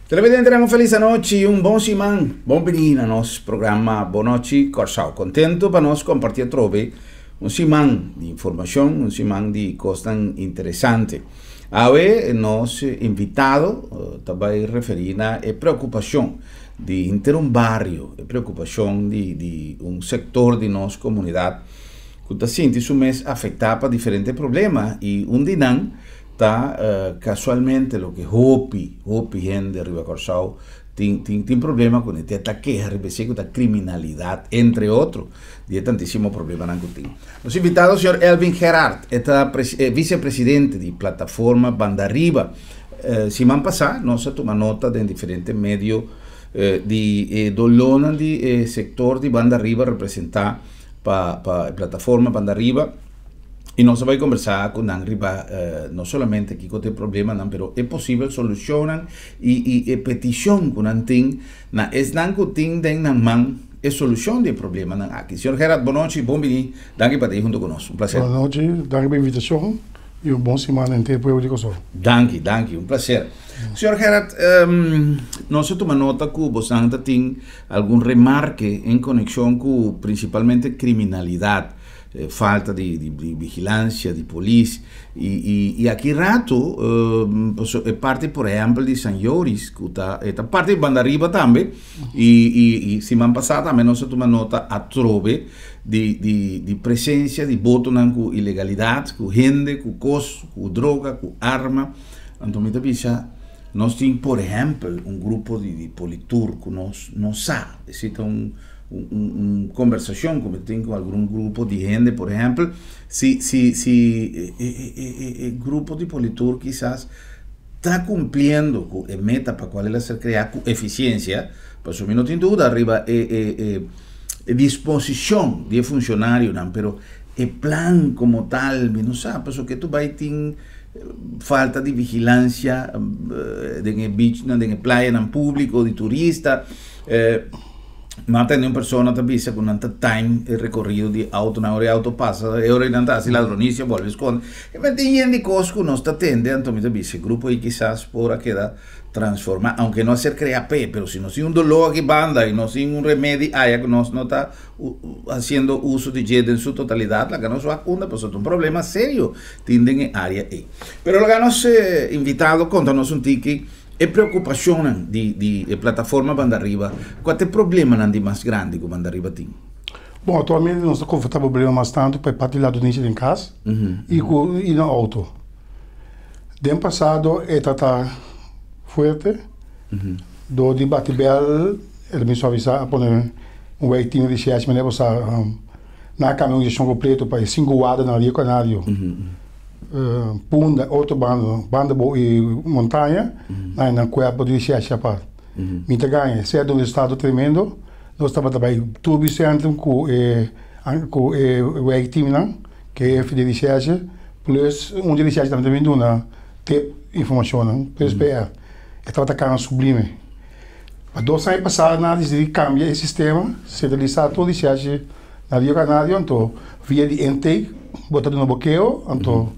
Televidente, uma feliz noite e um bom semana. Bem-vindo ao nosso programa Boa Noite Corsal. Contento para nós compartilhar trove semana de informação, semana de coisas interessantes. Hoje, nosso invitado também referindo a preocupação de ter barrio, a preocupação de setor de nossa comunidade que está sendo mês afetado por diferentes problemas e dinam está casualmente o que hopi gente de Riba Corsal tem problema com esta queja, com a criminalidade, entre outros, e tantíssimo problema não tem. Nos invitados, o senhor Elvin Gerard, vice-presidente de plataforma Banda Riba. Semana passada, nós tomamos nota de diferentes meios de dolona de setor de Banda Riba representar para a plataforma Banda Riba. E nós vamos conversar com a Riba, não somente aqui com o problema, mas é possível solucionar e petição que não tem, não tem na mão a solução do problema aqui. Senhor Gerard, boa noite, bem-vindo, obrigado por estar junto conosco, um prazer. Boa noite, obrigado pela invitação e bom semana inteiro para o Corsal. Obrigado, um prazer. Senhor Gerard, nós tomamos nota que você tem algum remarque em conexão com principalmente criminalidade. Falta de vigilância, de polícia, e aqui rato é parte, por exemplo, de São Joris, que é parte de Banda Riba também, e semana passada também nós tomamos nota a trove de presença de voto com ilegalidade, com gente, com costo, com droga, com arma. Então, muita vez, nós temos, por exemplo, grupo de politur que não sabe, existe conversação como tem com algum grupo de gente, por exemplo, se grupo de politur quizás está cumprindo com a meta para qual ela ser criada com eficiência, mas não tem dúvida, arriba disposição de funcionário, não, pero o plan como tal, não sabe, porque que tu vai ter falta de vigilância de beach, de praia, no público, de turista, mas tem uma pessoa também com tanto time recorrido de auto na hora de auto passa, e ora não está se ladronícia volve esconde. E mas tem gente coisa que não está tendo, então esse grupo aí quizás por queda transformar, aunque não ser criar pé, pero se não tem dolor aqui banda e não tem remédio, aí que nós não está fazendo uso de jet em sua totalidade, lá que nós vacuna, pues é problema sério tendem em área aí. Pero lá nós invitado conta-nos tique e preocupação de plataforma Banda Riba. Qual é o problema mais grande que Banda Riba tem? Bom, atualmente nós estamos com problema bastante para partilhar do nicho em casa e no auto. Do ano passado, está forte, do debate bel, ele me avisar para um waiting de chefe, mas você na caminhão de chão completo para 5 horas na Rio Canário. Punda, banda e montanha, na cueva de chefe para. Mita ganha, se é de um estado tremendo, nós estamos também tudo centro com o waiting, que é de chefe, plus de chefe também vindo na ter informação, plus PR. Estava atacando sublime. Há 2 anos passados, nada de cambiar esse sistema, centralizar todo o chefe na Rio Canário, então via de intake, botar no bloqueio, então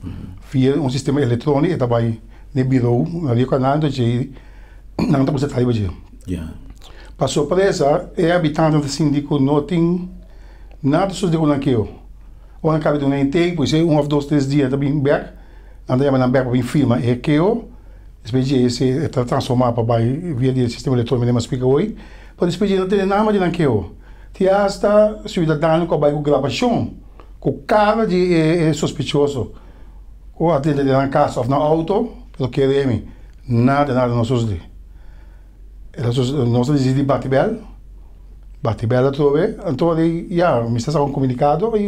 via sistema eletrônico, estava aí no birou, na Rio Canário, então não está para você para surpresa, habitante do síndico não tem nada sucedido naquilo. Ou acaba de um intake, pois 1 ou 2, 3 dias também back, andava na back para filma e aquilo, depois se está transformado para via de sistema eletrônico, mas explica hoje, para depois não tem nada de naquilo. Tem hasta cidadão que vai com gravação, com cara de suspeitoso, ou até na casa ou no auto, pelo que é nada não sucede. Nós decidimos bate bela trove, então me está um comunicado e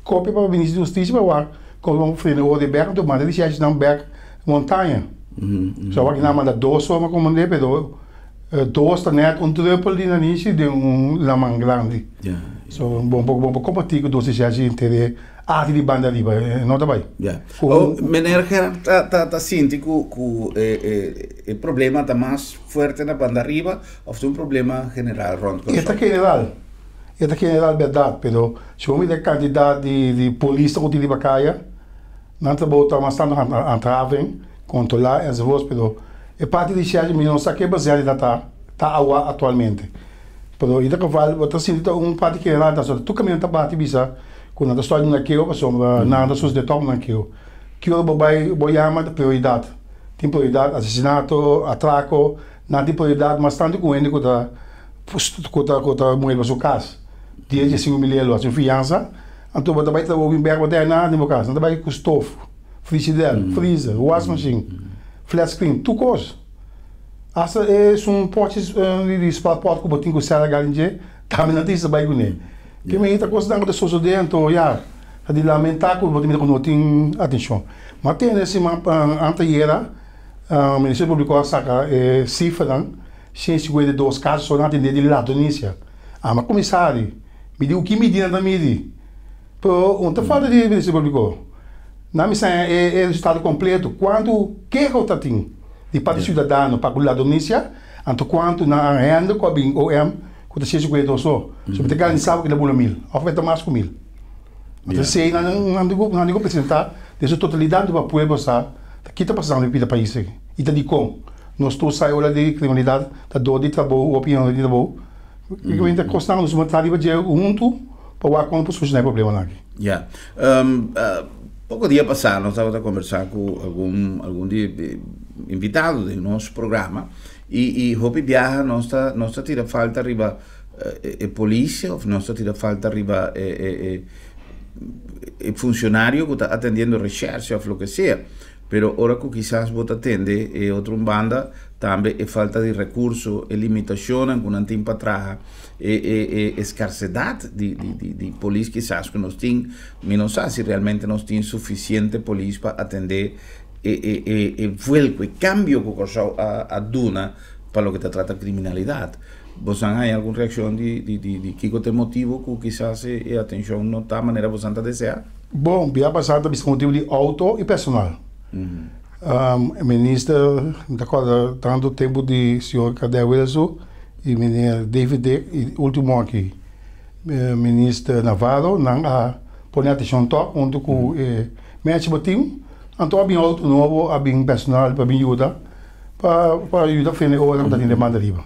cópia para o Ministério da Justiça para o como freio de berg, do manda de chefe não berg montanha. Só que não manda 2 só como de pedo 2 net triple de início de lamang grande. So bom compatível com 2 chefe inteiro arte de Banda Riba, não tá bem. Meneer Gerard tá sentindo que o problema está mais forte na Banda Riba ou é problema general rond? É general verdade, pero se eu me der quantidade de polícia que tem Bacaia, não está botando bastante a trave, controlar as ruas, pero é parte de recherche, mas não sabe que baseado tá agora atualmente. Pero ida que vale, você sente parte que lá, tu caminho tá parte bisa, quando a história não é que eu, pessoal, nada sus de tom não que eu vou chamar de prioridade. Tem prioridade, assassinato, atraco, não tem prioridade, mas tanto com ele que tá moeda sua casa. 10 a 5 mil euros de fiança, então você vai trabalhar em berg, você nada no caso, você vai com stove, frigideira, freezer, washing machine, flat screen, tudo coisa. Essa é um pote de spalpot que botinho com serra galinha, também não tem isso vai com ele. Que me está considerando que sou dentro, já, de lamentar que o botinho não tem atenção. Mas tem esse anteira, o Ministério Público saca cifra, 152 casos só não atender de lá, Tunísia. Mas comissário, me diu o que medida da medi. Por onde fala de Ministério Público, na missão é o estado completo, quanto que eu tenho de parte cidadão para a Tunísia, anto quanto na renda com a OM, com a 152 só. Se você quer sabe que dá bola 1000, oferta mais com 1000. Mas se não digo apresentar, dessa totalidade do povo sabe, aqui está passando em vida país e está de como nós todos saímos de criminalidade, da dor de trabalho, opinião de trabalho, e ainda costamos nos manter de junto para o para solucionar o problema aqui. Yeah. Pouco dia passado nós estávamos a conversar com algum invitado do nosso programa e Hopi viaja nós está tira falta arriba polícia, nós está tira falta arriba funcionário que está atendendo recherche ou o que seja. Pero ora que quizás você atende e outra banda também é falta de recurso, é limitação com um tempo atrás, é escassez de polícia quizás que nós temos, mas não sei se realmente nós temos suficiente polícia para atender e vuelco e cambio que ocorreu a duna para o que trata de criminalidade. Você tem alguma reação de que tem motivo que quizás a atenção não está a maneira que você deseja? Bom, via passada por motivo de auto e personal. Ministro, tanto tempo de senhor Cadê Wilson e ministro David e último aqui, ministro Navarro, não põe atenção top, onde com mexe botinho, então abrir auto novo, abrir personal para me ajudar, para ajudar a fazer o que tem demanda riba.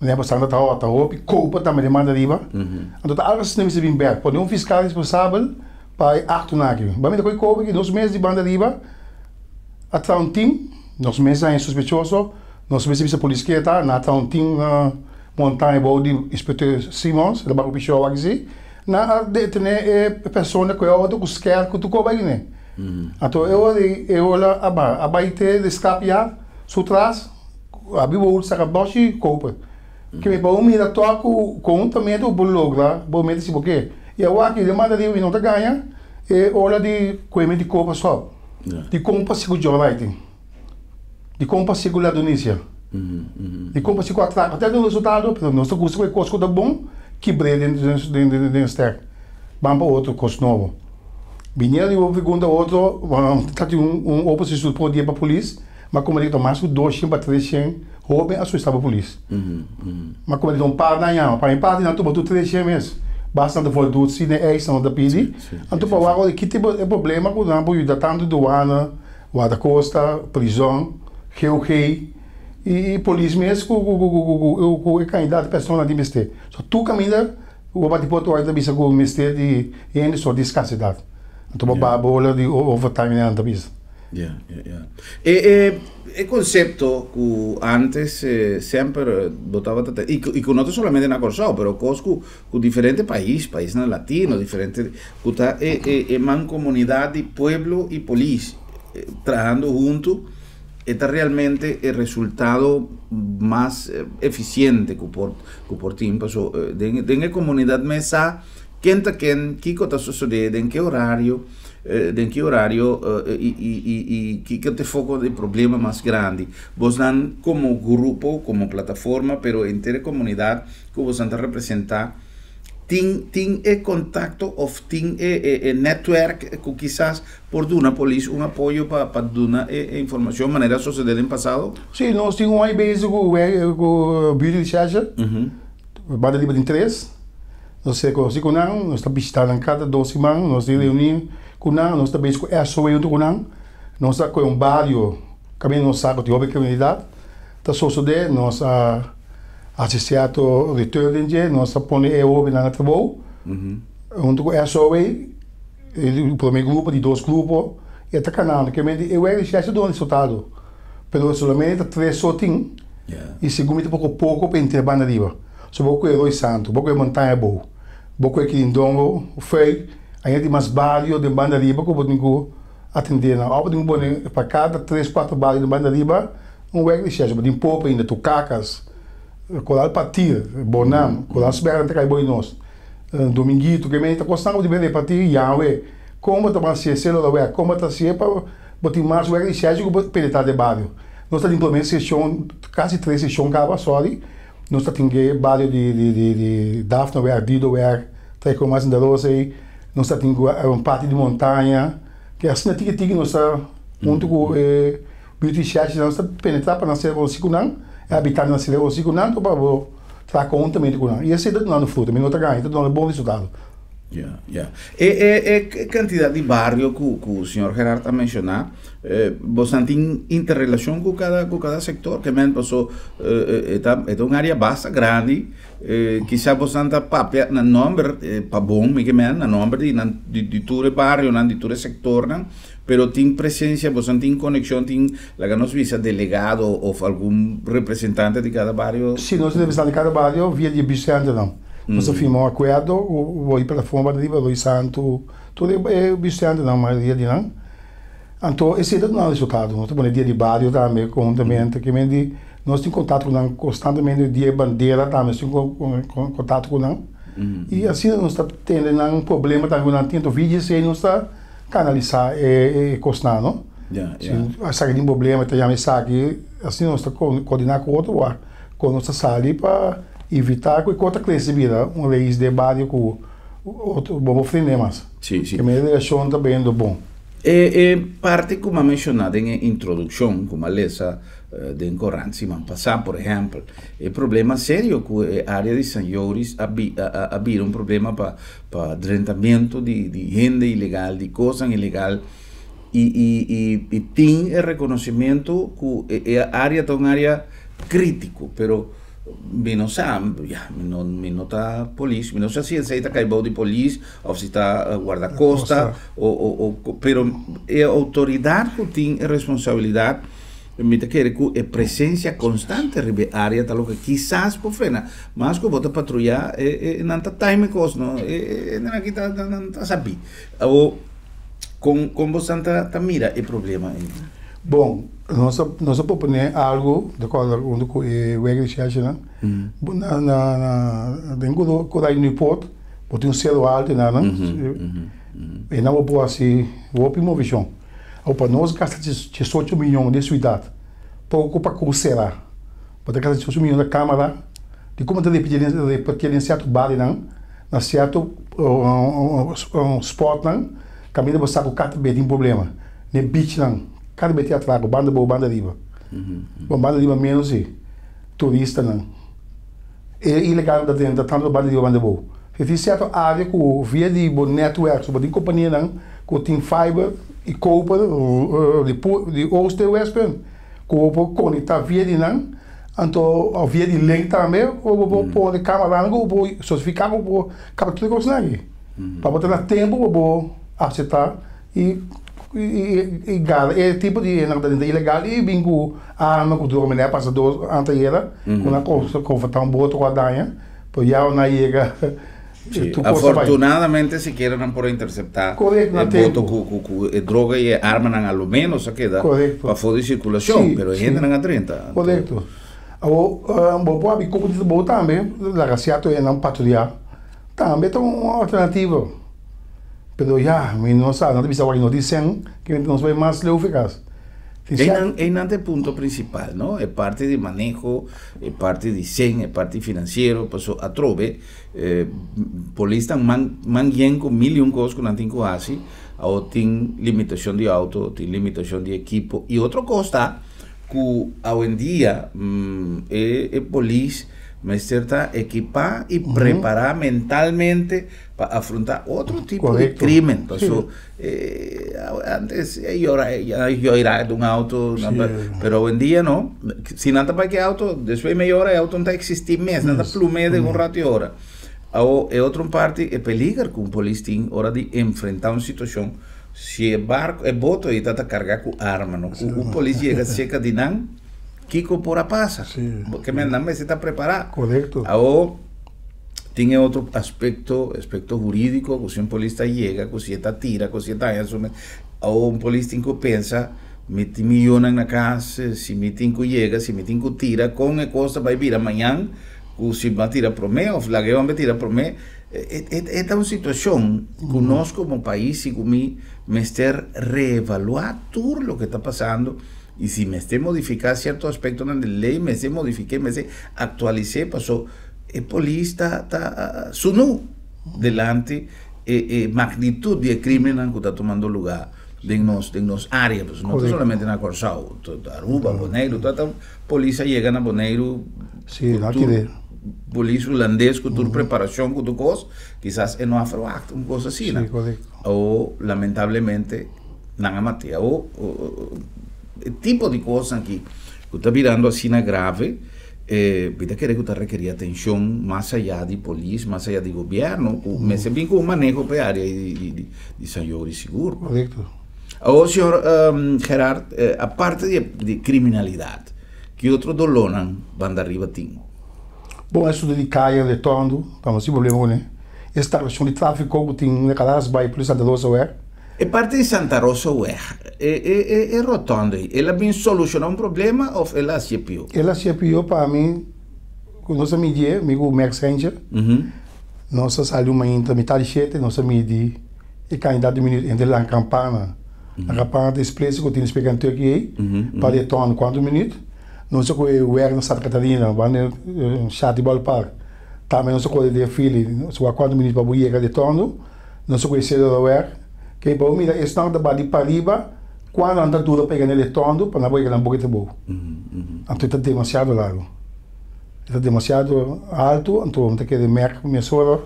Mas passando tá hopi, culpa também demanda riba, então tá algo sistema se bem bem, pode fiscal responsável para atuar aqui. Vamos ter que nos meses de banda riba até um time, nós mesmos é suspeitoso, nós mesmos a polícia que está, na um time montanha boa de inspetor Simons, da Barro Pichou aqui, na detener pessoa que é outra que quer que tu coba aí, né? Então eu olho a baita de escapear, sutrás, abrir o olho, saca bosta e copa. Que me bom mira toco com também do bolo lá, bom medo se porque. E eu aqui demanda de não tá ganha, e olha de coime de copa só. De como para segurar o writing, de como para segurar a Tunísia, de como para segurar atrás, até no resultado, nós estamos com coisa da bom, que breve dentro do stack, vamos para outro coisa novo. Vinha de uma segunda outro, tá de oposição por dia para a polícia, mas como ele está mais 2 para 3 roubem assustar a polícia. Mas como ele não para não, para empate não tu 3 mesmo. Bastante voltou se é isso da pedi. Então para agora que tipo é problema com não pode dar tanto doana, guarda-costa, prisão, GOG e polícia mesmo com candidato pessoa de mistério. Só tu caminha o bate porto aí da bisa com mistério de ainda só de escassidade. Então para bola de overtime na bisa. El concepto que antes sempre botava e que não solamente na Corsao, pero com diferentes países latinos, diferentes que está uma comunidade de pueblo e polícia trabalhando junto, está realmente o resultado mais eficiente que por tempo. Dentro da comunidade mesa, quem está sucedendo, em que horário, e que te foco de problema mais grande. Vos dan como grupo, como plataforma, pero entre comunidade que vos dan a representar, tem contacto ou tem network que quizás por dar polícia apoio para dar informação de maneira sucedida no passado? Sim, nós temos uma base com o Beauty Researcher, Banda Livre de Interesse. Nós estamos visitando cada 2 semanas, nós temos reunião. Nós também com SOE junto com nós está com barrio caminho não sabe de outra comunidade, tá só de nós associado return de nós põe eu na trabalho, onde é só o primeiro grupo de dois grupos e tá canal que me eu já do resultado, pero solamente três só tem e segundo pouco para entrar banda riba, só pouco é Roy Santo, pouco é montanha boa, pouco é Quilindongo, foi aí tem mais barrio de banda riba que eu vou atender na hora de para cada 3-4 barrios de banda riba um weg de chefe, mas tem pouco ainda tucacas, colar partir, bonam, colar esperar até cair boi nós, dominguito que me está custando de ver partir já como tá mais celular, como tá se para botar mais weg de chefe que penetrar de barrio. Nós está implementando sessão quase 3 sessões cada sorry, nós está tendo barrio de Daphne, o Ardido, o tá com mais da Rosa aí, nós está tendo parte de montanha que assim na tique nós está muito com beauty chat nós está penetrar para nascer o segundo habitar na cidade o segundo para tratar conta também com e esse é não no fruto também não está ganhando então é bom resultado. E quantidade de barrio que o senhor Gerardo está mencionando, você tem interrelação com cada sector, que mesmo passou, é uma área bastante grande, quizá você está papel na número, para bom, mas que mesmo na número de todo barrio, de todo sector, pero tem presença, você tem conexão, tem, lá nós visa delegado ou algum representante de cada barrio? Sim, nós temos representante de cada barrio via de Vicente não. Nós firmamos um acordo, vou ir para a forma de Roy Santo, tudo é Vicente não, mas dia de não. Então, esse é o resultado. Nós temos dia de barrio também, conjuntamente, que nós temos contato com constantemente dia bandeira também, temos contato com não. E assim nós estamos tendo um problema também, nós temos vídeos e nós estamos canalizar e costar, não? Se tem um problema, já me sabe, assim nós estamos coordenando com o outro, com a nossa sala para evitar que outra classe vira uma lei de barrio com outro bom frenemas. Sim. Que a minha direção também é bom. Parte como mencionado em introdução, como a lesa de incorrência, mas passar, por exemplo, é problema sério que a área de senhores havia problema para drenamento de renda ilegal, de coisa ilegal, e tem reconhecimento que a área é uma área crítica, pero me não sabe, me não está polícia, me não sei se está caibo de polícia ou se está guarda-costa, pero a autoridade que tem a responsabilidade me quer que é presença constante na área tal que quizás por frena, mas que bota patrulhar não está time cost, não aqui tá sabe, ou com você tá mira é problema aí. Bom, nós propomos algo de acordo com o Igreja, né? Dentro do Newport, tem um selo alto, né? E não vou assim, vou para uma visão. Para nós gastamos 18 milhões de cidade para ocupar com o será. Para gastar 18 milhões da Câmara, de como ele pedir porque ele certo bale não, na certo sport não, caminho você sabe o cara tem problema, ne beach não. Cada vez que atrago, banda boa, banda riba. Banda riba menos turista não. É ilegal da dentro, tanto banda riba, banda boa. Se tem certa área que via de network, sobre tem companhia não, que tem fiber e copper, de Ooster Western, que vou conectar via de não, então via de link também, ou vou pôr de câmera lá, ou vou sosificar, ou vou capturar coisas aqui. Para botar no tempo, vou aceitar e tipo de ilegal e bingo arma que o homem passa dois ante ela quando a coisa um boto com a danha por já na chega afortunadamente se querem por interceptar boto com droga e arma na ao menos aqui dá para fazer circulação pero ainda não 30 correto o bom pode como diz bom também la graciato é não patrulhar também é uma alternativa. Pero ya, não sabe, não precisa que nos dizem que nos vai mais eficaz. É ponto principal, não? É parte de manejo, é parte de desenho, é parte financeiro, passou a trove, polícia mangiem com mil e coisas que não tem que fazer, ou tem limitação de auto, tem limitação de equipo, e outra coisa que hoje em dia é polícia mas está equipar e preparar mentalmente para afrontar outro tipo de crime. Então, antes eu era de um auto, mas hoje em dia não. Se não está para que auto, depois meia hora o auto não está existir mais, não está plume de rato e hora. É outra parte, é perigo com o polícia tem hora de enfrentar uma situação. Se é barco, é boto e está a carregar com arma, não? O polícia chega cerca de não, Kiko por passa, porque não se está preparado. Correto. Ahora tem outro aspecto jurídico, que se um polícia chega, que se está tira, que se está assume, ou um polícia tem que pensa, mete milhões na casa, se mete que chega, se mete que tira, com a coisa vai vir amanhã, que se vai tirar por mim, ou flagueão vai tirar por mim. É uma situação que nós como país, como mestre reevaluar tudo o que está passando. E se me esté modificar certo aspecto na lei, me se modifiquei, me se actualicei, passou, a polícia está sunu delante magnitude de crime que está tomando lugar em nos áreas, não somente na Corsal, Aruba, Bonaire, toda a polícia chega na Bonaire, polícia holandês com toda preparação, com tudo coisa, quizás é no Afroact, uma coisa assim, ou lamentavelmente não matia, ou tipo de coisa que está virando assim grave, vida que está requerir atenção mais allá de polícia, mais allá de governo, mas bem com o manejo para a área de saúde e seguro. Correto. O senhor Gerard, a parte de criminalidade, que outro dolonan banda arriba tem? Bom, isso de caia, de tondo, vamos, sem problema, né? Esta questão de tráfico que tem na Calas, vai por Santa Rosa, E parte de Santa Rosa é rotonda. Ela vem solucionar um problema ou ela se pior? Ela se pior para mim, quando nós medimos, amigo Max Ranger, nós saímos ainda metade de 7, nós medimos e candidato de minuto entre lá na campana. A campana tem expresso que eu tenho explicado aqui, para de torno 4 minutos. Nós só que o na Santa Catarina, no chat de ballpark, também nós só que de filho, só 4 minutos para buir de torno, nós só conhecer o que para mim é estão da badi para riba quando anda tudo pegando ele tondo para não boiar na boca de boa. Então está demasiado largo, está demasiado alto, então não tem que mercar minha sogra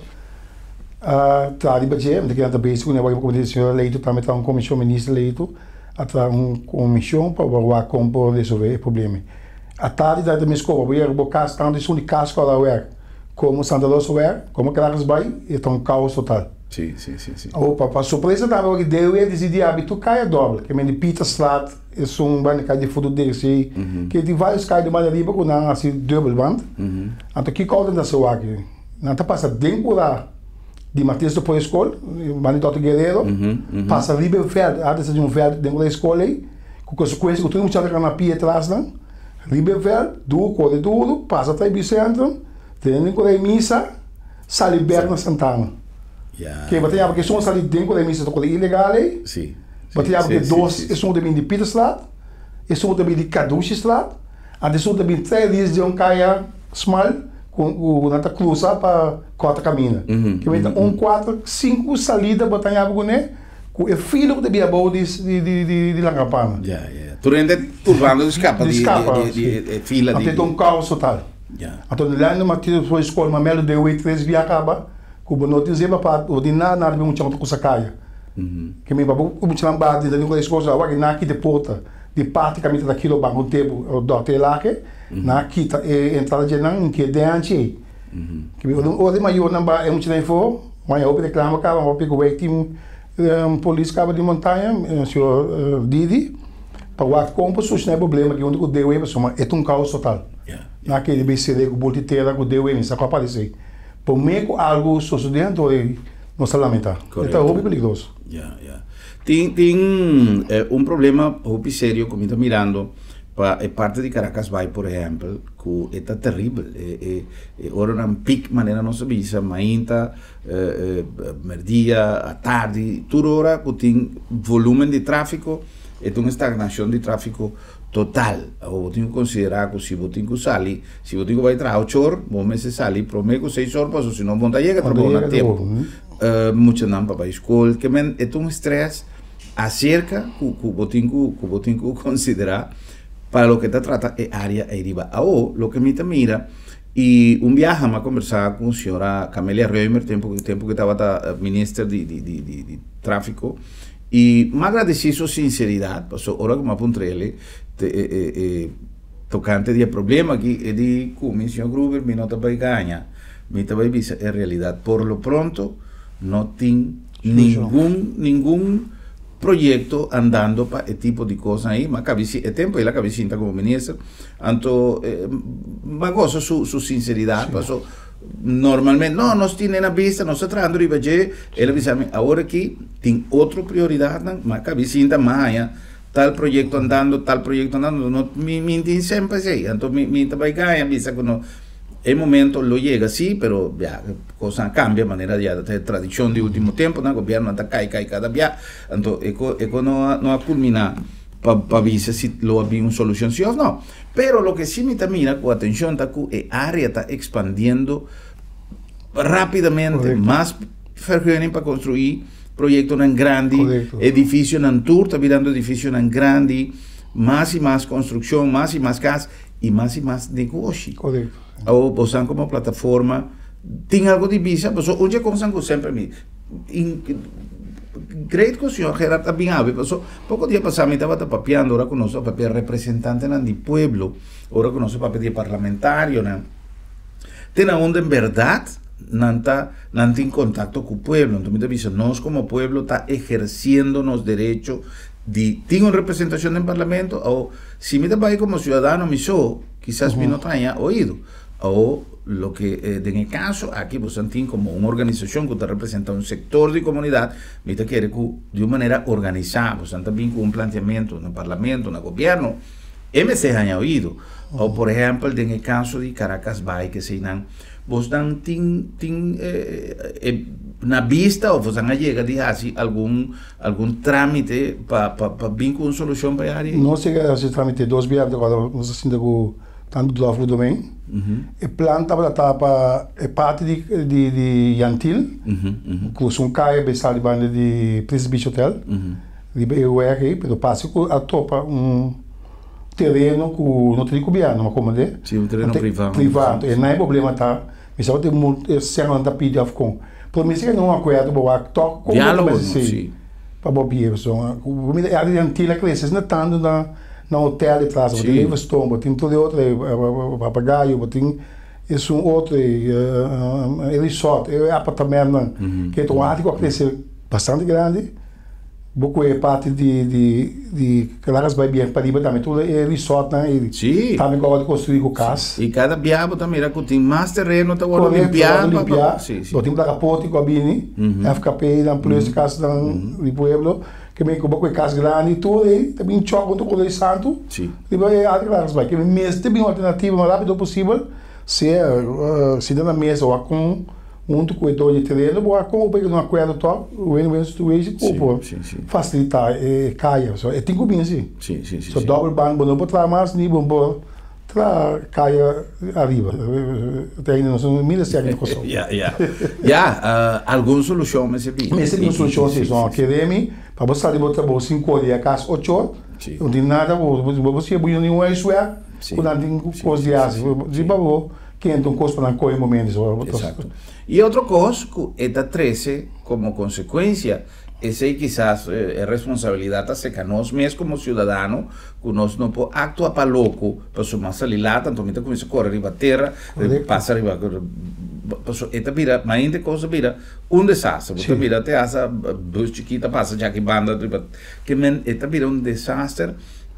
tá riba de não tem que andar bem seguro, vai como disse senhor leito também está comissão ministro leito atrás comissão para o compor resolver o problema. A tarde da minha escola, vai ir bocar tanto de casco lá como Santa Rosa como que elas vai então caos total. Sim. Opa, para surpresa estava que deu e decidi habitar caia dobra, que me Peter Slat é um band de futuro dele, que tem vários cais de maneira livre com não assim double band. Então que calda da sua aqui, não está passa dentro lá de Matheus do Poe Escola, Mani Dr. Guerreiro, passa livre verde, há de um verde dentro da escola aí, com consequência que tu não tinha na pia atrás não, livre verde, do corredor, passa até o centro, tem com a missa, sai liberta na Santana. Que batia porque são ali dentro da missa do ilegal aí. Sim. Batia porque dois, são também de Petersland, são também de Kadushland, e são também 3 dias de caia small com nata cruza para corta caminho. Que vai 4, 5 salida batia porque né, com o filho de Biabo de Langapana. Tu rende turbando escapa de fila de. Até um caos total. Então lá no Matheus foi escola, mas melo deu 3 via acaba. Kubo no dizer para o dinar na um chão com sacaia que me babu o chão bate da língua escola o que na aqui de porta de parte caminho daquilo banco tempo o dote lá que na aqui entrada de não que de antes que o de maior não é muito info mas eu reclamo que eu pego o time polícia cabo de montanha senhor Didi para o compo solucionar problema que onde o deu é um caos total naquele BCD com boliteira que deu é isso que apareceu. Por mim, algo sucedendo não se lamenta. Então, é perigoso. Tem um problema muito sério, como está mirando, para parte de Caracas Bay, por exemplo, que é terrível. Ora, na pic maneira não se visa, mainta, merdia, à tarde, toda hora que tem volume de tráfego, é uma estagnação de tráfego total. Eu tenho que considerar que se eu tenho que sair, se eu tenho que entrar 8 horas, vou me sair para mim 6 horas, senão não vou chegar a trabalhar no tempo. Muito não para a escola, que é um estresse acerca que eu tenho que considerar para o que está tratando é área aí riba. O que me mira E viaje a conversar com a senhora Camélia Reumer, tempo que estava ministra de tráfico, e me agradeci sua sinceridade, porque agora que me apontei ele, tocante de problema aqui, é de como o senhor Gruber me nota para ganhar, me está para visa, é realidade. Por lo pronto, não tem nenhum proyecto andando para ese tipo de cosas ahí, más el tiempo y la cabecita como ministra, anto me gozo su sinceridad, sí. Pasó normalmente, no, nos tienen a vista, nos está tratando de ver, él avisa, ahora aquí, tiene otra prioridad, más cabecita, más allá, tal proyecto andando, no, mi siempre sí, entonces mi trabajo, avisa que no, el momento lo llega, sí, pero ya, cosa cambia, manera de tradición de último tiempo, ¿no? El gobierno anda cae cada día, entonces, no ha culminado para ver si lo había una solución, sí o no. Pero lo que sí me mira con atención, el área está expandiendo rápidamente, correcto. Más frecuente para construir proyectos en grande, edificios en tour, está virando edificios en grande, más y más construcción, más y más casas y más negocio. Correcto. Ou você como plataforma tem algo de visa, mas hoje como sempre me creio que o senhor Gerardo também sabe, mas pouco dia passado me estava papeando, agora conosco papel representante do pueblo, agora conosco papel de parlamentário, né? Tem onde em verdade não tem contato com o pueblo, então me diz, nós como pueblo está exercendo nos direitos de ter uma representação no parlamento, ou se me vai como cidadano, me sou, quizás me não tenha ouído. O lo que en el caso aquí pues tiene como una organización que está representando un sector de comunidad, me quiere que de una manera organizada, pues también con un planteamiento en el parlamento, en el gobierno, se han oído. O por ejemplo, en el caso de Caracas Bay, que se dan, vos dan na vista o vos han llegado de así algún trámite para vir con una solución para área. No se llega a ese trámite dos vías, agora nós assim tanto do Afro também, e planta para é parte de Yantil, com um caia besal de banda de Prince Beach Hotel, de BUR, pero passe a topa terreno que não tem coberto, não comandei. Sim, um terreno privado. Privado, e não é problema tá, mas só tem muito serão da pedir Afcom. Por mim se não acordo boa, toca com diálogo, sim. Para bobia, pessoal. O me a Yantil é que eles não tanto na hotel de trás, tem Everstone, tem todo outro papagaio, tem isso outro resort, apartamento que é um ático que cresce bastante grande, pouco é parte de Caracas vai bem para riba também, tudo é resort, né? Sim. Também gosta de construir com casa. E cada biabo também era que tem mais terreno, tá agora limpiar, sim. Tem capote com a bini, FKP, na polícia casa do pueblo. Que me como com casa grande e tudo aí também choca com o santo e vai atrás vai que mesmo tem uma alternativa mais rápido possível se dá na mesa ou com corredor de terreno ou com o pegar um acordo top o win-win situation ou facilitar caia só é tem que bem assim só double band não pode trazer mais nem bom tra caia arriba tem não são milhas de coisa alguma solução mas uma solução são academy para você ali botar bom 5 dias casa 8 não tem nada você é bonito nenhum isso é quando tem coisas de aço de babo que então custa para coisa momentos exato e outra coisa que está 13 como consequência essa quizás é responsabilidade seca nós mesmos como cidadano que nós não podemos actuar para louco para somar salir lá tanto que começa a correr riba terra passa riba esta vira mas ainda coisa vira desastre você vira até essa bus chiquita passa já que banda que esta vira desastre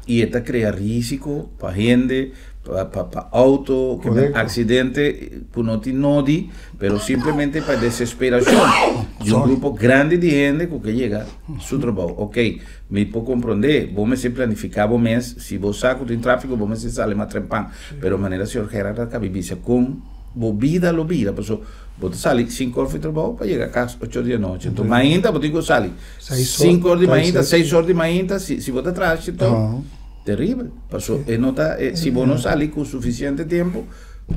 e esta cria risco para gente para auto, que accidente que não tem nodi, mas simplesmente para desesperação de um grupo grande de gente que chega seu trabalho. Ok, me pode compreender, vamos se planificar, vamos se você saco tem tráfego, vamos se sair mais trempão, mas de maneira senhor Gerardo Cabibisa com bobida lo vira, pessoal, você sai 5 horas de trabalho para chegar a casa 8 dias da noite, então ainda você tem que sair 5 horas de manhã, 6 horas de manhã, se você traz então terrível, passou e não tá se você não sai com suficiente tempo,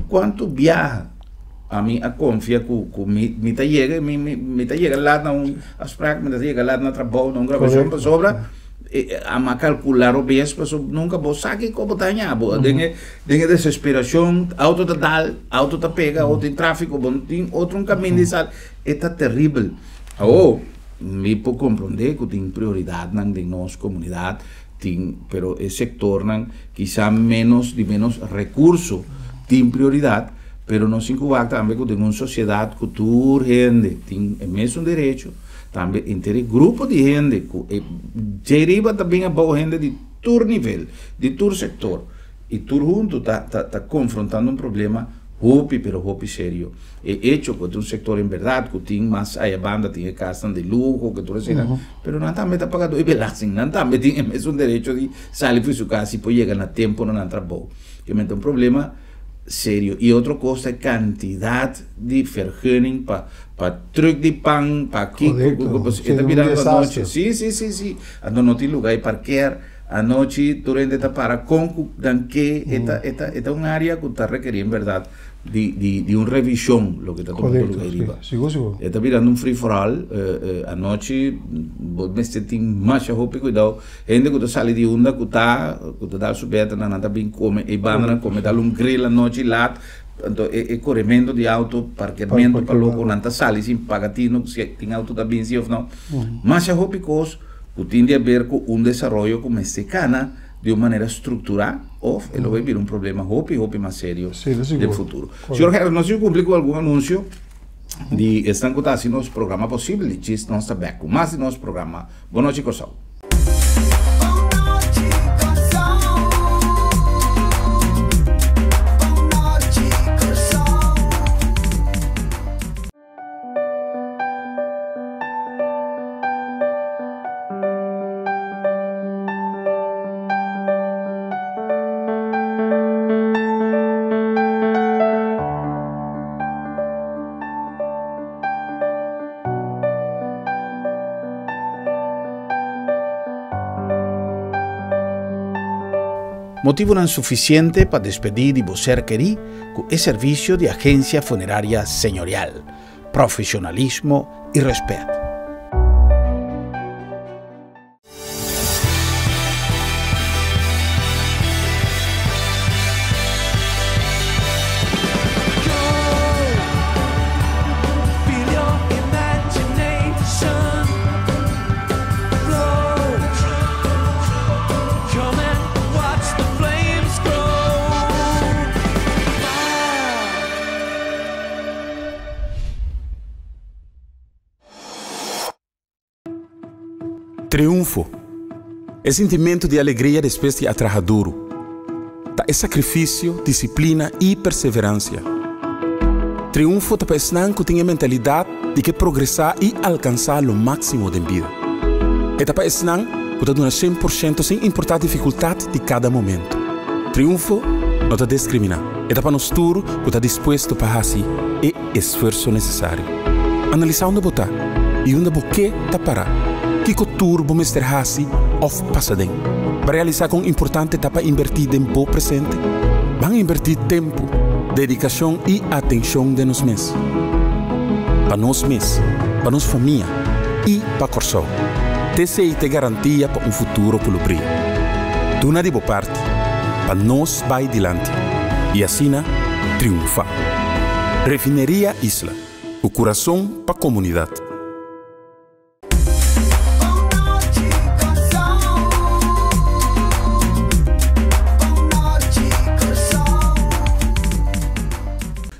quanto viaja a mim a confia que me tá chega lá na as práticas me tá chega lá na trabalho, na gravação para sobra a calcular o bem, mas nunca vou saber como tá nha, tem desesperação, auto tá pega, ou tem tráfico, tem outro caminho de sal, é terrível. Me pode compreender que tem prioridade na nossa comunidade, pero esse sector quizá menos recurso tem prioridade, pero não se incubar também que tem uma sociedade que toda gente tem o mesmo direito, também entre grupo de gente que deriva também a boa gente de todo nível, de todo sector, e tudo junto tá confrontando um problema hopi sério. É hecho que um sector em verdade que tem mais a banda tem casa de luxo que tudo assim, pero não também tá pagando e belasting, não também tem o mesmo direito de sair para sua casa e pode chegar na tempo não trabalho. Que é um problema sério. E outra coisa é a quantidade de vergunning para truque de pão, para aqui, está virando a noite. Sim. Não tem lugar para parquear. A noite, durante a para com que é uma área que está requerindo, em verdade, de uma revisão, o que está tomando lugar riba. Está virando free for all. A noite, você tem mais roupa, cuidado. Gente que sai de onda, que está subeta, não está bem come, e banda come, dá grill a noite lá. Então, é corrimento de auto, parqueamento para logo, não está sali sem pagatino, se tem auto da bem, ou não. Mas a roupa que tem a ver com desenvolvimento como este cana de uma maneira estruturada, ou ele vai vir problema hopi mais sério no futuro. Senhor Gerard, nós cumprimos com algum anúncio de estão acontecendo nosso programa possível, de GIS não está bem, mas de nosso programa. Boa noite, Corsal. Motivo não suficiente para despedir de você querer com o serviço de agência funerária senhorial, profissionalismo e respeito. Triunfo é sentimento de alegria depois de trabalhar duro. É sacrifício, disciplina e perseverança. Triunfo é para que tenha a mentalidade de que progressar e alcançar o máximo da vida. É para que dá 100% sem importar a dificuldade de cada momento. Triunfo não está discriminar. É para nós tudo que está disposto para fazer e esforço necessário. Analisar onde botar e onde você está parar. Que cultura vamos ter assim of passadem. Para realizar com importante etapa invertir tempo presente, vamos invertir tempo, dedicação e atenção de nós mesmos. Para nós mesmos, para nossa família e para Corsal. TCI te garantia para futuro pelo brilho. Tu na de boa parte, para nós vai adiante e assim triunfar. Refineria Isla, o coração para a comunidade.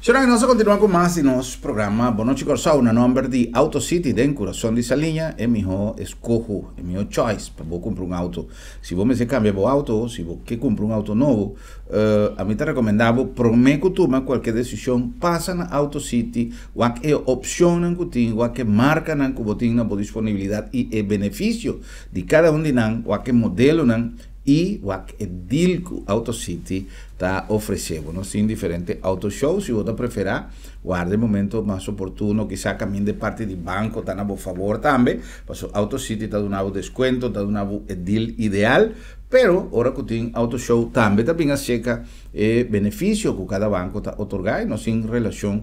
Senhora, nós continuamos com mais de nosso programa. Boa noite, Corsal. Na nome de Auto City, em coração de Salinha, é meu escolho, é meu choice para vou comprar um auto. Se você me cambia o auto, se você quer comprar um auto novo, a mim te recomendava, prometo que toma qualquer decisão, passa na Auto City, o que é opção que tem, o que marca que você tem na disponibilidade e o benefício de cada de nós, o que modelo e o que deal que Auto City está oferecendo. Não tem diferentes auto shows, se você preferir, guarde o momento mais oportuno, quizá caminho de parte de banco, está a favor também, mas Auto City está dando desconto, está dando deal ideal, pero agora que tem auto show também está bem a checa benefício que cada banco está otorgando, não tem relação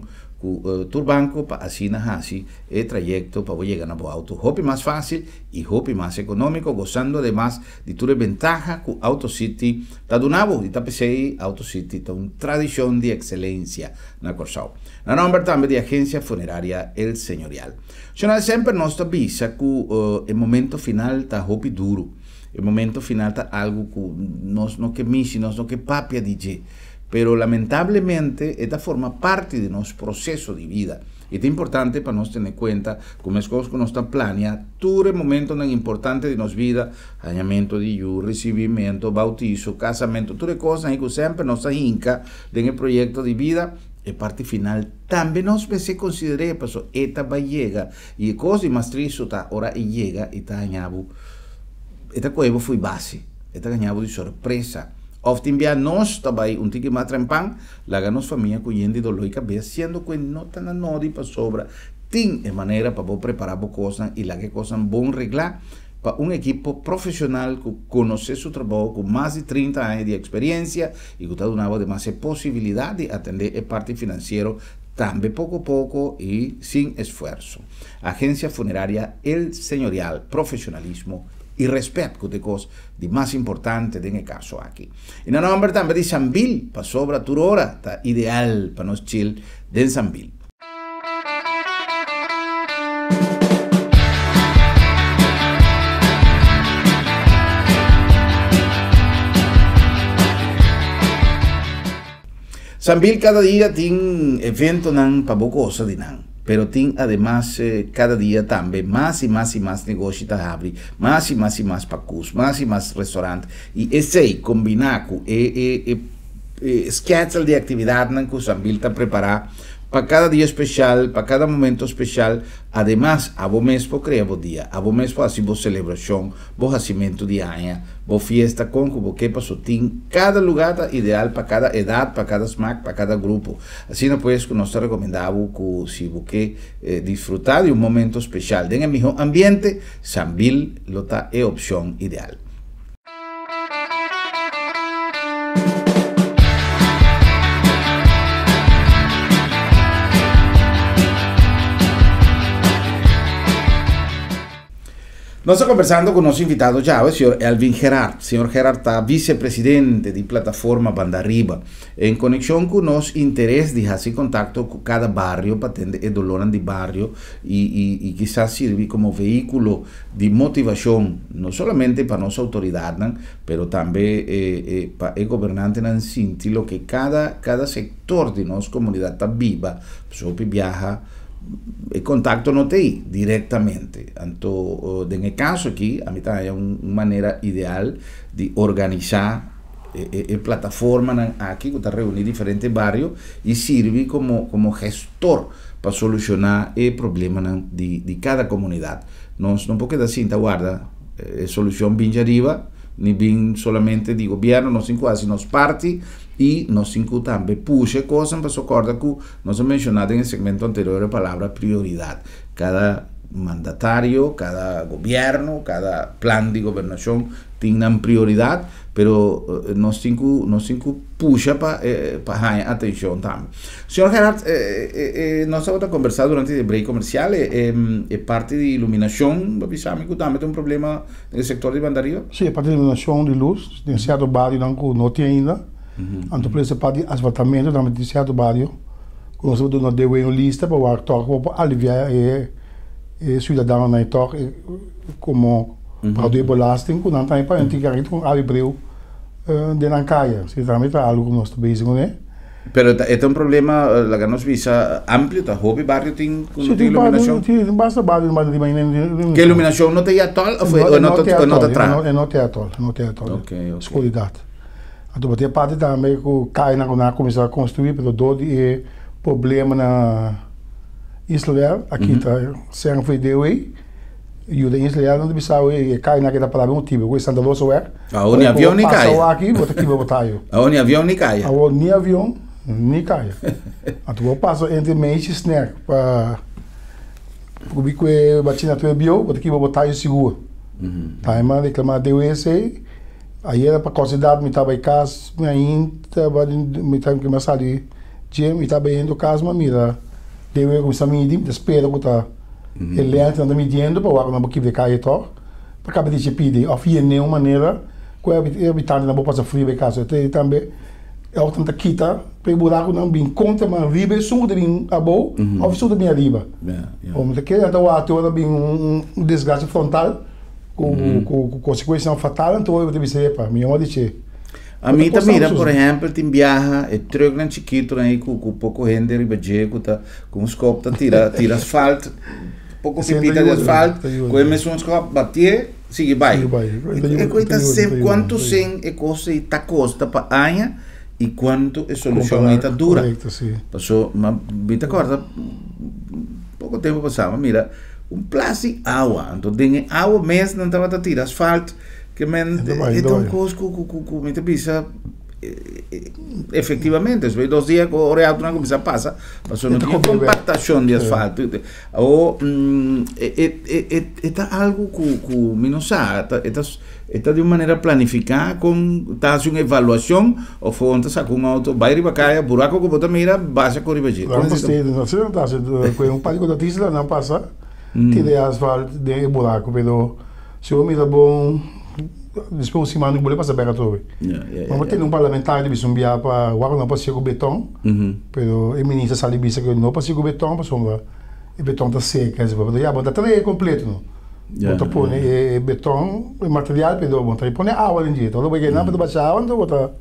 Turbanco para assinar assim o trayecto para llegar a auto. Hopi mais fácil e hopi mais econômico, gozando además de toda ventaja que AutoCity está donando. E está pensei, AutoCity está uma tradição de excelência na Corsau. Na nome também de agência funerária El Señorial. Jornal sempre nós avisa que o momento final está hopi duro. O momento final está algo que nós não queremos, nós não queremos papia dizer. Pero lamentablemente esta forma parte de nuestro proceso de vida. Y es importante para nosotros tener en cuenta como es cosas que nos están planeando todo el momento tan importante de nuestra vida, añamiento de yu, recibimiento, bautizo, casamiento, todas cosas que siempre nos hinca en el proyecto de vida. E parte final também nós se considerei para so esta vai llegar e coisa mais triste tá ora e chega e tá ganhado esta coisa foi base esta ganhado de surpresa. Often via nós também tique mais trempan, laga nos família conhecendo dolor e cabeça, sendo que não tá na nodi para sobra, tem maneira para preparar a coisa e lá que coisa bom reglar para equipo profissional que conhece seu trabalho com mais de 30 anos de experiência e que está dando demais possibilidade de atender a parte financeira também pouco a pouco e sem esforço. Agência funerária El Señorial, profissionalismo e respeito, que é coisa de mais importante nesse caso aqui. E na nome também de Sambil, para sobra toda hora, está ideal para nós chill de Sambil. Sambil cada dia tem evento para boa coisa de não. Pero tem además cada dia também mais e mais negócio está abre, mais e mais pacus, mais e mais restaurante e esse combinar com schedule de atividade que o Sambil está preparado para cada dia especial, para cada momento especial. Además, a vos mesmo criar o dia, a vos mesmo fazer a celebração, o nascimento de ano, a fiesta com o que passou. Tem cada lugar ideal para cada idade, para cada smack, para cada grupo. Assim, depois, que nós recomendamos que se você desfrutar de um momento especial, em melhor ambiente, Sambil é a opção ideal. Nós estamos conversando com o nosso invitado já, o senhor Elvin Gerard. O senhor Gerard está vice-presidente de plataforma Bandariba, em conexão com o nosso interesse de fazer contato com cada barrio para atender o dolor de barrio e quizás servir como veículo de motivação, não somente para nossa autoridade, mas também para o governante não sentir que cada setor de nossa comunidade está viva, pessoa que viaja, o contato não tem diretamente. Então, nesse caso aqui, a mim é uma maneira ideal de organizar a plataforma aqui, que está reunindo diferentes barrios e serve como gestor para solucionar o problema de cada comunidade. Nós não podemos assim, guarda, solução bem arriba, nem bem somente de governo, nós quase nós parte e nós também puxa coisas para socorrer que nós mencionado no segmento anterior a palavra prioridade. Cada mandatário, cada governo, cada plano de governação tem uma prioridade, pero nós puxa para dar atenção também. Senhor Gerard, nós estamos a conversar durante o break comercial, parte de iluminação, avisamos que também tem um problema no setor de Bandariba? Sim, a parte de iluminação de luz, tem certo bairro não tem ainda. Então, por isso, a parte de asfaltamento também tem certo bairro. Nós vamos dar uma lista para o para aliviar o cidadão na toque como para o belasting, que não tem para antigar com abril de Nancaia. Se também está algo que nós estamos bezig, né? Pero é um problema, lá nós visa amplo, tá? Hobby barrio tem iluminação. Sim, basta barrio, mas que iluminação não tem atol ou não está atrás? Não tem atol, não tem atol. Ok. Escuridade. Então, tem parte também que cai na começar a construir, pelo todo e problema na Israel, aqui está sem foi de aí. E o de Israel não deve sair, cai naquela palavra motivo, o escandaloso é. A onde avião nem cai. Aqui, bota aqui, vou botar eu. A onde avião nem cai. A onde avião nem cai. Então, eu passo entre meses, né, para o que batina tua bio, bota aqui, vou botar eu seguro. Tá, mas reclamar de esse. Aí era para considerar me estava em casa, me estava que me sali, me estava indo casa, mas mira Deve começar a medir, espera que tá ele entra na medindo para o água não vai cair to. Para acabar de pedir, of de nenhuma maneira, que o habitante não pode passar frio em casa. Então também é o tanto quita para o buraco não bem conta mas riba sul de bem abo, ou sul de bem arriba. Como que então o ator bem desgaste frontal com consequência fatal, então eu deve ser para mim onde che. A mim também, por exemplo, tem viaja e truck na chiquito aí com pouco render e budget com os copos tira asfalto, pouco pipita de asfalto, com emissões uns copos bater, sigue vai. E coita sempre quanto sem é coisa e tá costa para anha e quanto é solução aí tá dura. Passou, mas bita corta pouco tempo passava, mira, plástico água, então tem água mesmo não tava tira asfalto. Que então coisa que me pisa efectivamente, os 2 dias que o reato não começa a passar, passou não tinha compactação de asfalto, ou é algo que me não sabe, é de uma maneira planificada, com tá uma avaliação, ou foi onde sacou um auto, vai riba caia, buraco que bota mira, baixa com riba de. Não postei, não sei não tá, com pánico da tisla não passa, tira asfalto de buraco, pero se o mira bom depois o semana não pode passar bem a tudo. Mas tem parlamentar de Bissumbia para o não passa com betão, pero o ministro Salibisa que não passa com betão, para sombra o betão está seco, quer dizer, já bota três completo, não. Bota põe betão, o material, pero bota põe água em dia, todo bem que não pode baixar água, então bota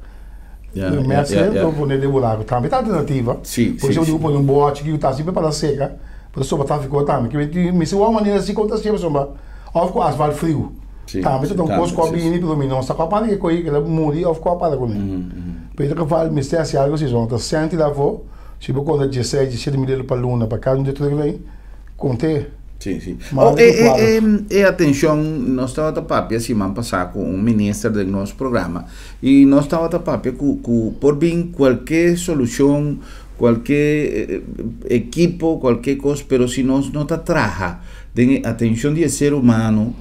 mexe, então põe de buraco, também tá alternativa. Por isso eu digo põe bote que está sempre para seca, para sombra tá ficou também, que me se uma maneira assim conta sempre sombra, ou com asfalto frio. Tá, mas então coisa combina pelo menos não sacou para que coi que ela morre ou ficou para comigo. Pero que fala mistério se algo se junta, sente lá vou, se vou contar 17 mil para luna para cada de tudo aí, contei. Sim. E atenção, nós estávamos a papia semana passada com ministro do nosso programa e nós estávamos a papia por bem qualquer solução, qualquer equipo, qualquer coisa, pero se nós não traja de atenção de ser humano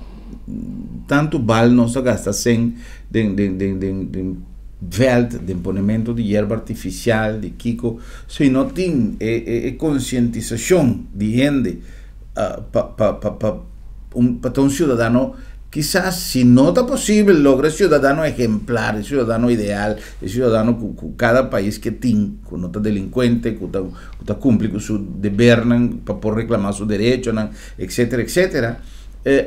tanto vale nós gasta sem de veld, de emponeamento de erva artificial, de kiko, se não tem conscientização de gente para um cidadão, quizás se não está possível, logra cidadão exemplar, cidadão ideal, cidadão que cada país que tem, que não está delinquente, que está cumpre com seu dever para por reclamar seu direito, etc.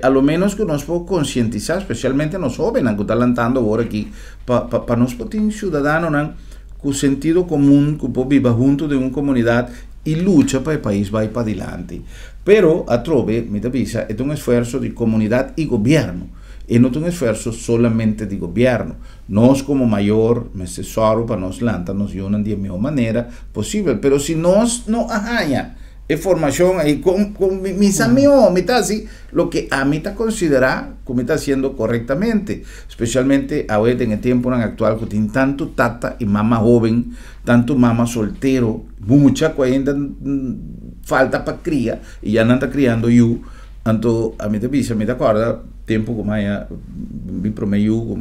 A lo menos que nós podemos conscientizar, especialmente nós jovens que estão lantando agora aqui, para nós ter cidadãos com sentido comum, que podem viver junto de uma comunidade e luta para o país vai para adiante. Pero, a trove, me avisa, é um esforço de comunidade e governo, e não é um esforço solamente de governo. Nós, como maior, mas tesouro para nós lantar, nos unam de melhor maneira possível, pero se nós não arranha información ahí con mis amigos, me está así, lo que a mí está considerar como está haciendo correctamente, especialmente ahora en el tiempo actual que tiene tanto tata y mamá joven, tanto mamá soltero, mucha que ainda falta para criar y ya no está criando yo, entonces a mí te dice, me te acuerda, tiempo como ya me promedio,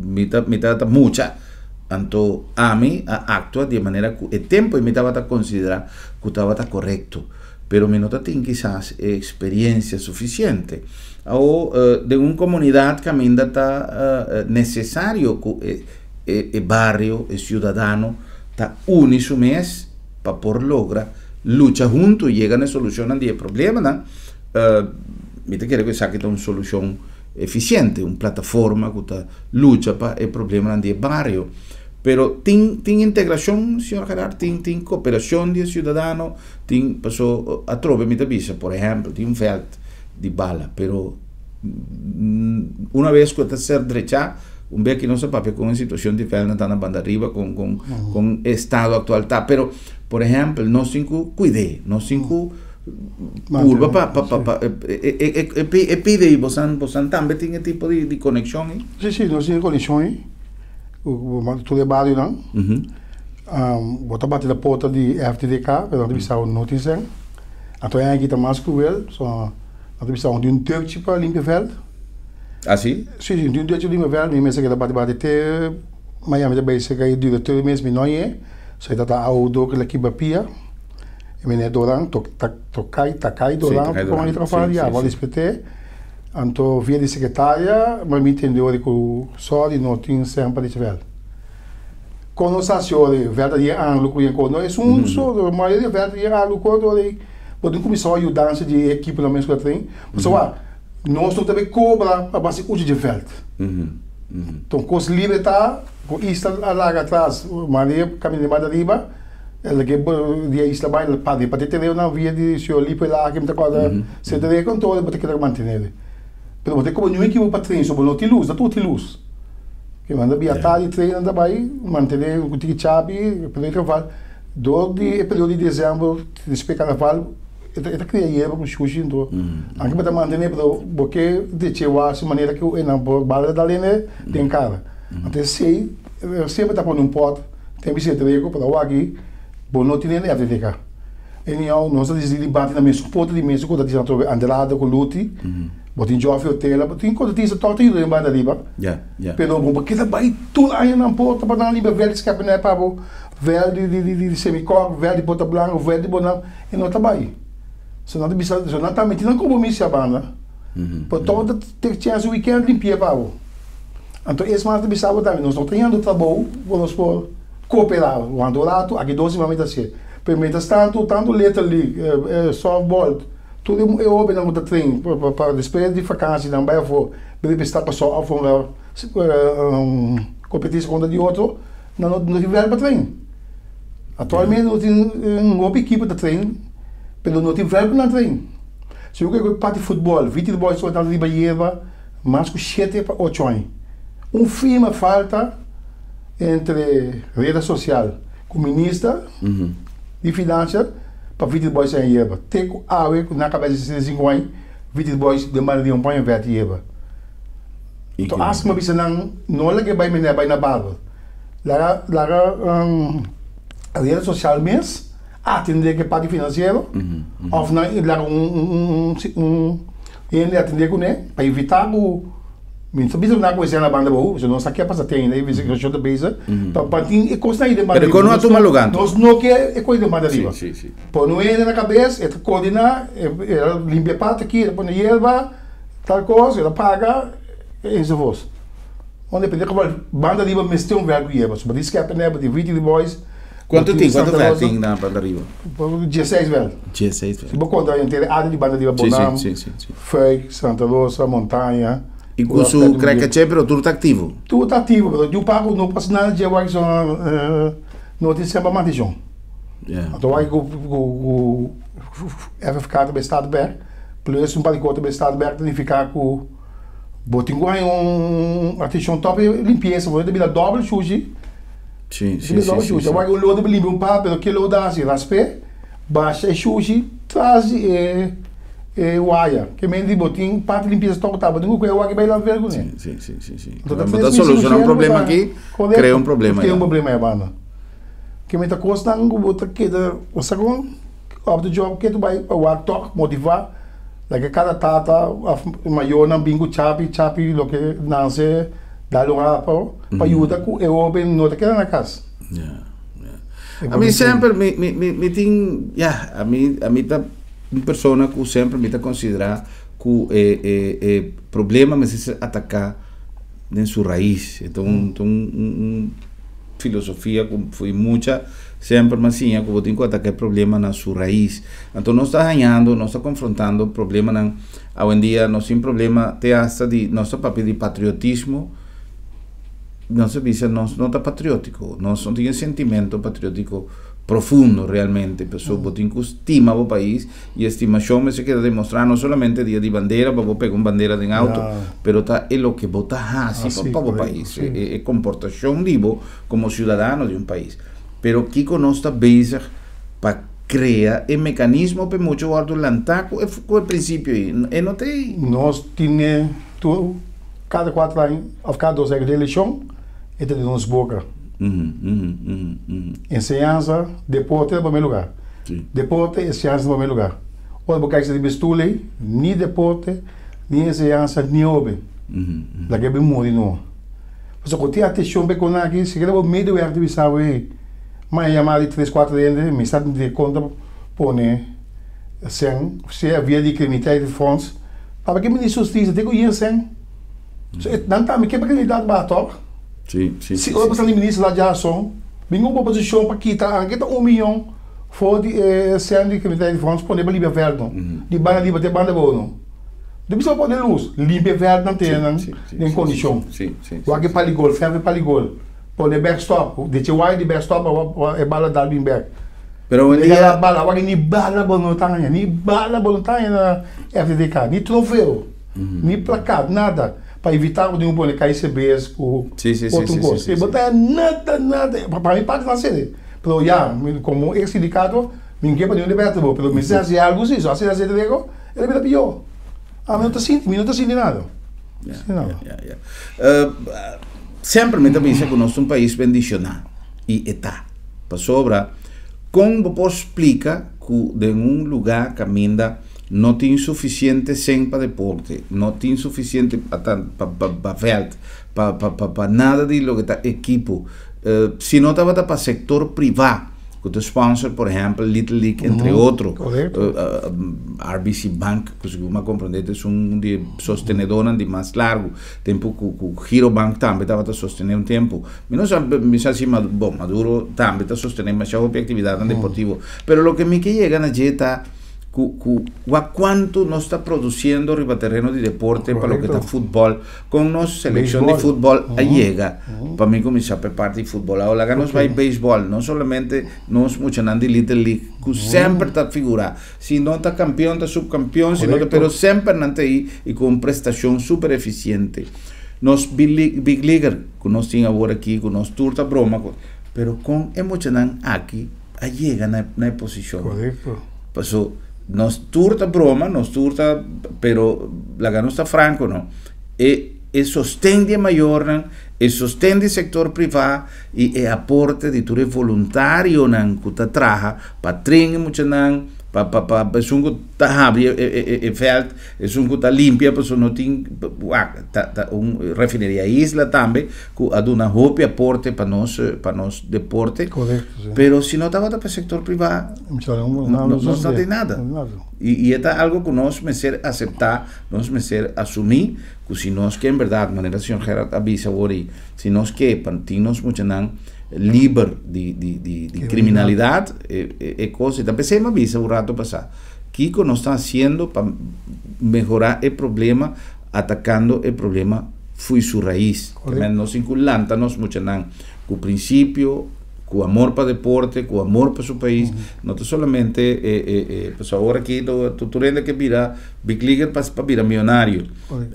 me está mucha. Tanto a mí actúa de manera que el tiempo me estaba a considerar que estaba correcto, pero me nota tiene quizás experiencia suficiente. O de una comunidad que a mí está necesario que el barrio, el ciudadano, está une su mes para por lograr lucha junto y llegan a solucionar el problema. Me te quiere que saque una solución eficiente, una plataforma que lucha para el problema del barrio. Pero tiene integración, señor Gerard, tiene cooperación de ciudadanos, pasó a trove, me avisa, por ejemplo, tiene un felt de bala, pero una vez que está ser derecha, un vez que no se papia con una situación de felt, está en la banda arriba, con estado actual, pero, por ejemplo, no cinco cuide, no cinco curva pide, vos también tiene tipo de conexión. Sí, no tiene conexión. Tu de barrio não, bota bater da porta de FTDK, para não precisar notícia. Então é aqui também mais cruel, só não precisar de turco para limpar veld. Ah sim? Sim, de turco limpar veld, mesmo que da bater até Miami também se cai dura 3 meses, mas não é. Só está a auto que aqui bapia. E me ne doran, takai doran, como ele trabalha, já, vou discutir. Então, via de secretária, mas me entendeu que só de não tinha sempre de velho. Quando nós achamos verdadeiro ângulo que nós é só, a maioria verdadeiro ângulo que podemos começar a ajudar de equipe na mesma trem. Pessoal, nós também cobra a base de velho. Então, com os libertar, com isso lá atrás, Maria caminha mais arriba, ela que dia isla vai para ter na via de se olhar para lá que me coisa se ter controle para ter manter. Pero você como não equipe para treinar sobre não te luz, da tudo te luz. Que manda viajar e treinar daí, manter o que chape, para ele vai do período de dezembro, de carnaval, это cria com xuxi então. Aqui para manter porque de chegar de maneira que o não bala da linha tem cara. Até sei sempre tá pondo pot, tem que ser treco para o aqui, bom não tem nem a ver cá. E nós dizemos bate na mesma ponta de mesmo quando dizem andalada com luti. Botin jovem hotel, botin quando tinha torta e lembra da liba. Pero bom porque tá vai tudo aí na porta para na liba velho escape né para o velho de semicor, velho de bota branco, velho de bonão e não tá vai. Se não bisa, se não tá metendo compromisso a banda. Por todo ter chance o weekend limpia para o. Então esse mais de bisa também nós não tendo trabalho, vamos por cooperar o andorato, aqui 12 momentos assim. Permitas tanto letra ali, softball. Tudo é óbvio não muda trem para despesa de vacância não vai for bebê está para só a competição contra de outro não tiver para trem atualmente não tem uma equipe de trem pelo não tiver para trem se eu quero parte de futebol 20 boys só da Libaieva mas com 7 para 8 anos filme falta entre rede social com o ministro de finanças para 20 boys em Ieba. Tem que haver na cabeça de 5 anos, 20 boys demandam de põe em verde Ieba. Então, acho que uma vez não é que vai na barba. Lá a rede social mesmo, atender que parte financeiro, ou não, ele atender com ele, para evitar o se bisa na coisa na banda boa, se não está aqui a passar tem, né? Visa que eu da base, para tem coisa aí de banda. Pero quando tu malugando. Nós não quer é coisa de banda riba. Sim. Põe no ele na cabeça, ele coordenar, limpar parte aqui, põe na erva, tal coisa, ele paga, e isso faz. Onde pede que banda riba me tem verbo erva, sobre isso que é pena de 20 boys. Quanto velho tem na banda riba? 16 velho. 16 velho. Se vou contar inteira área de banda riba Bonam. Sim. Foi Santa Rosa, Montanha. E com o Cracaché, pero tudo está ativo? Tudo está ativo, pero eu pago, não posso nada de agora que são notícias para manter. Então, aí o FFK também está aberto, plus um palicota também está aberto, tem que ficar com botinguai atenção top limpeza, vou ter dobra sushi. Sim. Agora o lodo limpa um pá, pelo que o dá assim, raspe, baixa sushi, traz wire, que me diz botinho, parte limpeza toca tava, não que o que vai lá ver com ele. Sim. Então, para solucionar um problema aqui, cria um problema. Cria um problema aí, banda. Que me tá custando, botar que da, o segundo, o job que tu vai o toque motivar, que cada tata maior na bingo chapi, lo que nasce dá lugar para ajudar com o open não te na casa. A mim sempre me tem, a mim tá uma pessoa que sempre me considera que o problema mas é atacar em sua raiz. Então, filosofia que foi muita sempre mas sim, que eu tenho que atacar o problema na sua raiz. Então, nós está ganhando, nós está confrontando o problema na hoje em dia, nós temos problema até hasta de nosso papel de patriotismo. Nós não está patriótico, nós não temos sentimento patriótico profundo realmente, pessoas que estima o país e a estimação se queda demonstrar não somente dia de bandeira, para pegar uma bandeira de auto, pero tá é o que vota para o país, é comportação digo como cidadano de um país. Pero que nós está busy para criar um mecanismo para muito guardo lantaco é o princípio e não tem. Nós tínhamos cada 4 anos, ou cada 2 anos de eleição, e de nos boca. Enseñanza, deporte em primeiro lugar. Deporte e ciência em primeiro lugar. Olha, porque você deve estudar, nem deporte, nem enseñanza, nem hobby. Lá que é bem muito, não. Você pode ter atenção para com aqui, se quer o meio de arte, sabe, mas chamar de 3, 4 anos, me está de conta, pone se havia de criminaliteitsfonds, para que me justiça tem que ir sem. Dan também que para criminalidade bato. Sim. Se o presidente ministro lá já são, vem uma posição para quitar 1 milhão for de sem de criminaliteitsfonds pone para liberar verde, de banda livre de banda bono. Depois só pode luz, liberar verde não tem em condição. O que para ligol, ferve para ligol. Pone backstop, de wide de backstop é bala dar bem back. Pero hoje dia bala, agora ni bala voluntária, ni bala voluntária na FDK, ni troféu, ni placado, nada. Para evitar de pôr KCBs por outro gosto. E botar nada, para mim parte da série. Pero já, como ex-sindicato, ninguém pode libertar, pero me se hace algo assim, só se hace de ego, ele vai pior. Não está sentindo nada. Sempre me também que nós somos um país bendicionado e está para sobra. Como você explica que de lugar caminha não tem suficiente sem para deporte, não tem suficiente para veld, para nada de lo que está equipo. Se não estava para sector privado, que te sponsor, por exemplo, Little League, entre outros, RBC Bank, que como compreender, é de sostenedor de mais largo tempo, que o Giro Bank também estava a sostener tempo. Não sabe, assim, bom, Maduro também está sostenendo mais a atividade deportiva. Pero lo que me que chega na jeta quanto nós está produzindo riba terreno de deporte para o que está futebol com nossa seleção de futebol chega para mim começar a parte de futebol agora nós vai beisebol não somente nós muitos de Little League que sempre está figura se não está campeão está subcampeão se não está pero sempre não está aí e com prestação super eficiente nós big leaguer que nós temos agora aqui que nós turta broma pero com emocionante aqui chega na posição passou nos turta broma, nos turta, pero la gano está franco, no? E sostende maior, e sostende sector privado, e aporte di ture voluntario nan kuta traha, pa tringe mucho nan, pa sungo ta abre e veld, e sungo ta limpia, pa sono ting, refineria isla tambe, ku aduna hopi aporte pa nos deporte, pero si no estaba para sector privado, no tem nada. E é algo que nós merecer aceitar, nós merecer assumir, que se nós que em verdade, maneira que o senhor Gerard avisa hoje, se nós que pantinos muito não livre de criminalidade, é coisa, e também se me avisa o rato passar, que nós está fazendo para melhorar o problema, atacando o problema foi sua raiz, que nós inculanta-nos muito não, com o princípio, com amor para deporte, com amor para seu país, não é somente, pues agora aqui, tu renda que vira big leaguer para virar milionário.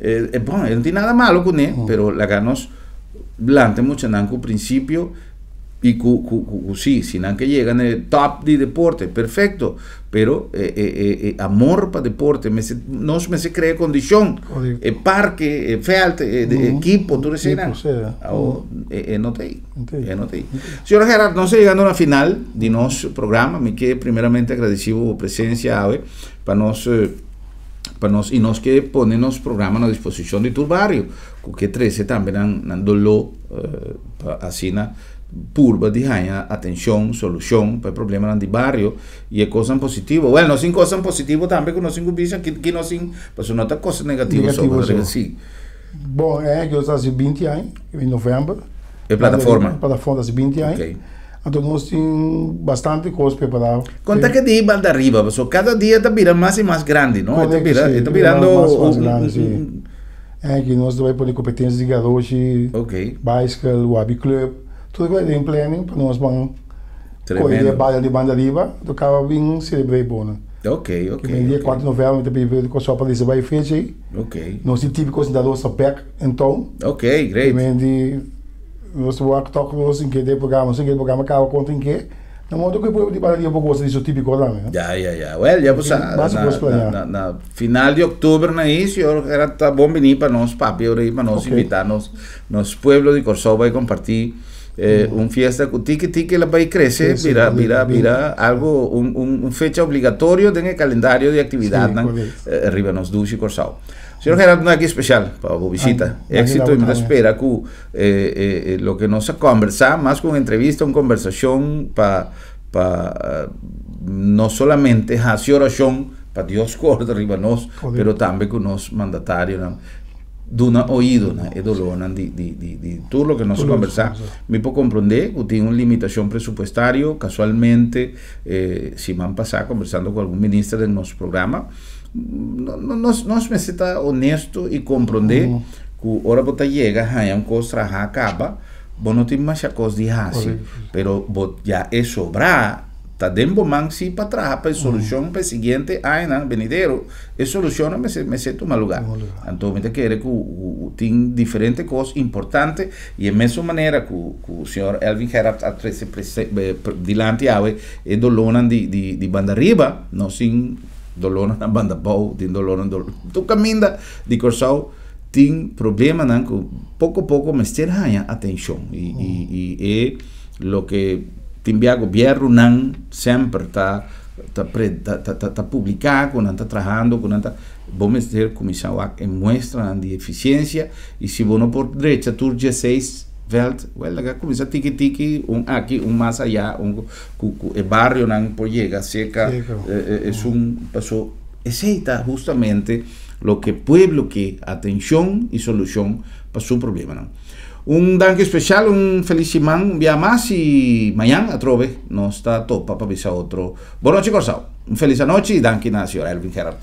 É bom, não tem nada malo com ele, pero lá ganos, blante muito não com o princípio, e sim, se não que chega no top de deporte, perfeito, pero amor para deporte, nós me se cria condição, parque, feld, equipo, tudo isso, não tem. Senhor Gerard, nós chegando na final de nosso programa, me quero primeiramente agradecido a presença para nós e nós que ponemos programa na disposição de todo o barrio, que 13 também não dolou assim purba de ganhar atenção, solução para o problema do bairro e é coisa positiva. Well, nós temos coisa positiva também que nós temos visto que nós temos, mas não tem coisa negativa sobre sim. Bom, que eu estou há 20 anos, em novembro. É plataforma? Plataforma há 20 anos. Então nós temos bastante coisa preparada. Conta que dia vai arriba, porque cada dia está virando mais e mais grande, não? Está virando mais grande, sim. Que nós vamos poder competências de garoto, bicycle, wabi club. Tudo vai em planning para nós vamos correr a bala de banda riba, do carro vir celebrar bom. Ok. Que dia 4 de novembro também veio com só para dizer vai fecha aí. Nós temos típicos da nossa pack então. Ok, great. Também nós vamos tocar nós em que de programa, carro conta em que. Não modo que pode bala riba gosta disso típico lá, né? Já. Well, já você na final de outubro na isso, era tá bom venir para nós papi aí para nós invitar nos pueblo de Corsau vai compartir fiesta que tique ela vai crescer, vira algo, fecha obrigatório no calendário de atividade arriba nos dos e Corsau. Senhor Gerardo, não é aqui especial para a visita. Éxito e me espera que lo que nós conversar, mais com entrevista, uma conversação para no solamente hace oración para Dios corta arriba nos, pero también con los mandatarios, duna oído e dolor de todo lo que nos conversamos. Me puedo comprender que tiene una limitación presupuestaria. Casualmente, si me han pasado conversando con algún ministro de nuestro programa, nos necesita honesto y comprender que ahora bota llega, hay un costo acaba, vos no tienes más cosas de hacer, pero ya es sobrar. Tá dentro man si para atrás para solução para seguinte ano venidero é solução me sento no lugar. Então me quer que tem diferentes coisas importantes e a mesma maneira que o senhor Elvin Gerard dilante é dolona de banda riba, não sim dolona na banda boa, tem dolona tu caminha de Corsau tem problema não que pouco a pouco me ter atenção e é lo que o governo não sempre está publicando, não está trabalhando, não está... Vamos ter comissão que mostra de eficiência e se você não por direita, tur 16 veld, well, começa tiki aqui, mais allá, o barrio não pode chegar, seca, é passou, aceita justamente o que o pueblo quer, atenção e solução para seu problema, não? Danke especial, feliz semana, un día más y mañana a trove no está topa para avisar otro. Buenas noches, Corsau. Feliz noche y danke, Nacio Elvin Gerard.